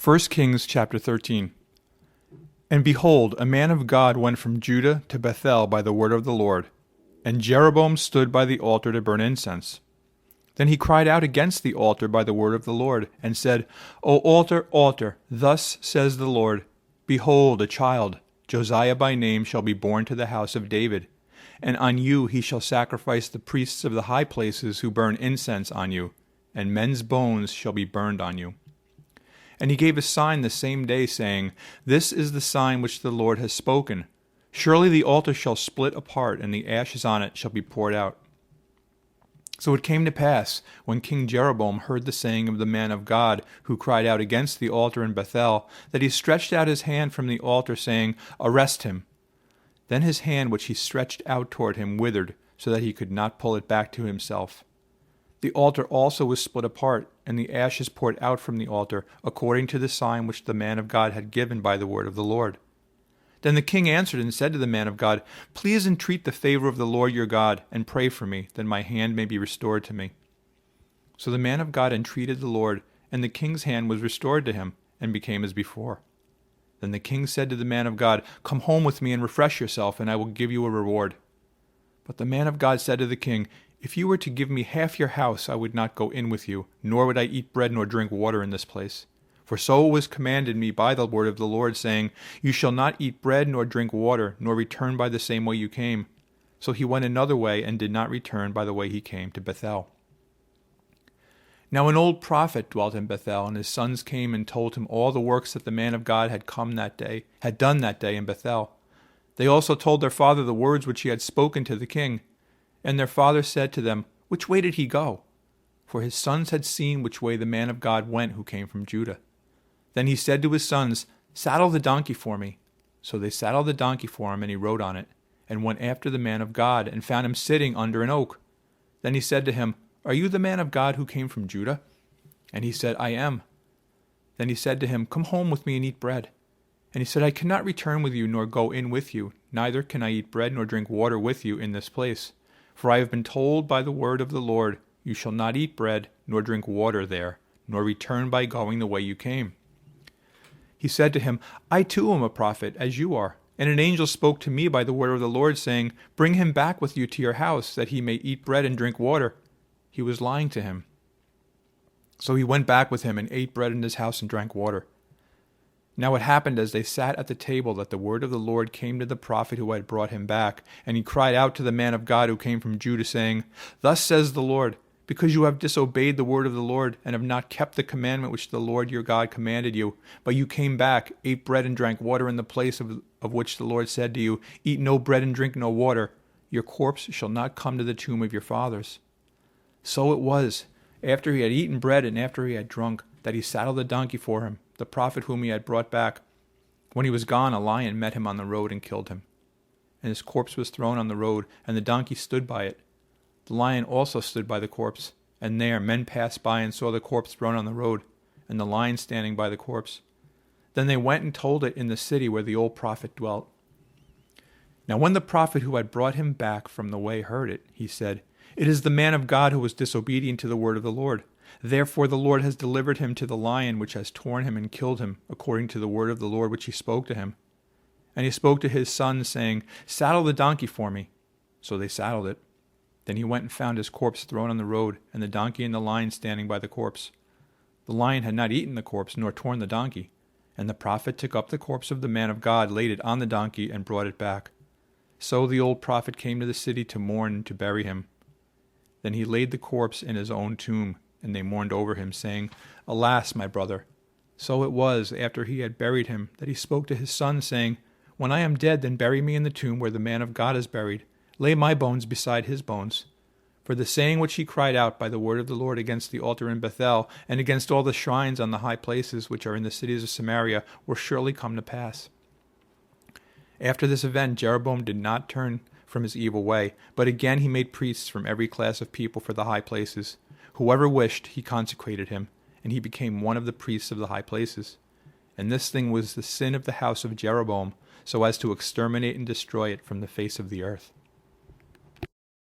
1 Kings chapter 13. And behold, a man of God went from Judah to Bethel by the word of the Lord, and Jeroboam stood by the altar to burn incense. Then he cried out against the altar by the word of the Lord, and said, O altar, altar, thus says the Lord, Behold, a child, Josiah by name, shall be born to the house of David, and on you he shall sacrifice the priests of the high places who burn incense on you, and men's bones shall be burned on you. And he gave a sign the same day, saying, This is the sign which the Lord has spoken. Surely the altar shall split apart, and the ashes on it shall be poured out. So it came to pass, when King Jeroboam heard the saying of the man of God, who cried out against the altar in Bethel, that he stretched out his hand from the altar, saying, Arrest him. Then his hand which he stretched out toward him withered, so that he could not pull it back to himself. The altar also was split apart, and the ashes poured out from the altar, according to the sign which the man of God had given by the word of the Lord. Then the king answered and said to the man of God, Please entreat the favor of the Lord your God, and pray for me, that my hand may be restored to me. So the man of God entreated the Lord, and the king's hand was restored to him, and became as before. Then the king said to the man of God, Come home with me and refresh yourself, and I will give you a reward. But the man of God said to the king, If you were to give me half your house, I would not go in with you, nor would I eat bread nor drink water in this place. For so it was commanded me by the word of the Lord, saying, You shall not eat bread nor drink water, nor return by the same way you came. So he went another way, and did not return by the way he came to Bethel. Now an old prophet dwelt in Bethel, and his sons came and told him all the works that the man of God had done that day in Bethel. They also told their father the words which he had spoken to the king. And their father said to them, Which way did he go? For his sons had seen which way the man of God went who came from Judah. Then he said to his sons, Saddle the donkey for me. So they saddled the donkey for him, and he rode on it, and went after the man of God, and found him sitting under an oak. Then he said to him, Are you the man of God who came from Judah? And he said, I am. Then he said to him, Come home with me and eat bread. And he said, I cannot return with you, nor go in with you, neither can I eat bread nor drink water with you in this place. For I have been told by the word of the Lord, You shall not eat bread, nor drink water there, nor return by going the way you came. He said to him, I too am a prophet, as you are. And an angel spoke to me by the word of the Lord, saying, Bring him back with you to your house, that he may eat bread and drink water. He was lying to him. So he went back with him, and ate bread in his house and drank water. Now it happened as they sat at the table that the word of the Lord came to the prophet who had brought him back, and he cried out to the man of God who came from Judah, saying, Thus says the Lord, because you have disobeyed the word of the Lord, and have not kept the commandment which the Lord your God commanded you, but you came back, ate bread and drank water in the place of which the Lord said to you, Eat no bread and drink no water, your corpse shall not come to the tomb of your fathers. So it was, after he had eaten bread and after he had drunk, that he saddled the donkey for him, the prophet whom he had brought back. When he was gone, a lion met him on the road and killed him. And his corpse was thrown on the road, and the donkey stood by it. The lion also stood by the corpse, and there men passed by and saw the corpse thrown on the road, and the lion standing by the corpse. Then they went and told it in the city where the old prophet dwelt. Now when the prophet who had brought him back from the way heard it, he said, It is the man of God who was disobedient to the word of the Lord. Therefore the Lord has delivered him to the lion, which has torn him and killed him, according to the word of the Lord which he spoke to him. And he spoke to his sons, saying, Saddle the donkey for me. So they saddled it. Then he went and found his corpse thrown on the road, and the donkey and the lion standing by the corpse. The lion had not eaten the corpse, nor torn the donkey. And the prophet took up the corpse of the man of God, laid it on the donkey, and brought it back. So the old prophet came to the city to mourn and to bury him. Then he laid the corpse in his own tomb, and they mourned over him, saying, Alas, my brother! So it was, after he had buried him, that he spoke to his son, saying, When I am dead, then bury me in the tomb where the man of God is buried. Lay my bones beside his bones. For the saying which he cried out by the word of the Lord against the altar in Bethel, and against all the shrines on the high places which are in the cities of Samaria, will surely come to pass. After this event, Jeroboam did not turn from his evil way, but again he made priests from every class of people for the high places. Whoever wished, he consecrated him, and he became one of the priests of the high places. And this thing was the sin of the house of Jeroboam, so as to exterminate and destroy it from the face of the earth.